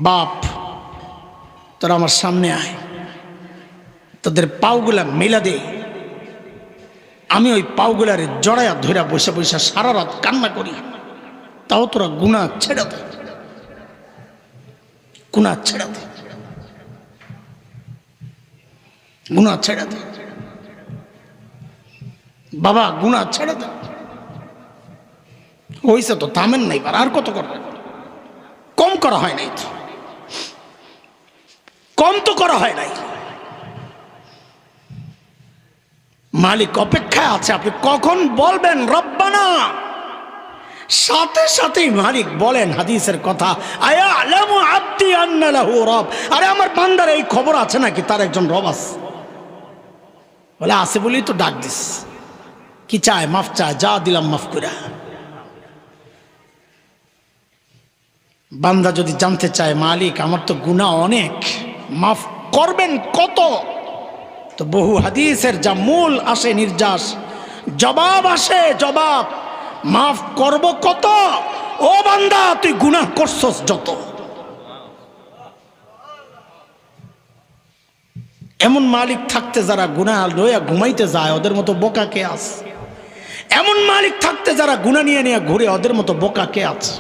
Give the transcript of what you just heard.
বাপ তোরা আমার সামনে আয়, তোদের পাওগুলা মেলা দে। আমি ওই পাওগুলারে জড়াইয়া ধইরা বসে বসে সারা রাত কান্না করি, তাও তোরা গুনাহ ছেড়ে দে, গুনাহ ছেড়ে দে, গুনাহ ছেড়ে দে বাবা, গুনাহ ছেড়ে দে। হইছে তো, থামেন নাই, আর কত করবে? কম করা হয় নাই তো, কম তো করা হয় নাই। মালিক অপেক্ষায় আছে, আপনি কখন বলবেন রব্বানা, সাথে সাথেই মালিক বলেন হাদিসের কথা, আয়া আলামু আব্দি আন্না লাহু রব। আরে আমার বান্দার এই খবর আছে নাকি তার একজন রব আছে? বলে আছে বলেই তো ডাক দিস। কি চায়? মাফ চায়, যা দিলাম মাফ করে। বান্দা যদি জানতে চায় মালিক আমার তো গুনাহ অনেক, মাফ করবেন কত, তো বহু হাদিসের যা মূল আসে নির্যাস, জবাব আসে, জবাব মাফ করব কত? ও বান্দা তুই গুনাহ করছস যত। এমন মালিক থাকতে যারা গুনাহ লইয়া ঘুমাইতে যায় ওদের মতো বোকা কে আছে? এমন মালিক থাকতে যারা গুনাহ নিয়ে নিয়ে ঘুরে ওদের মতো বোকা কে আছে?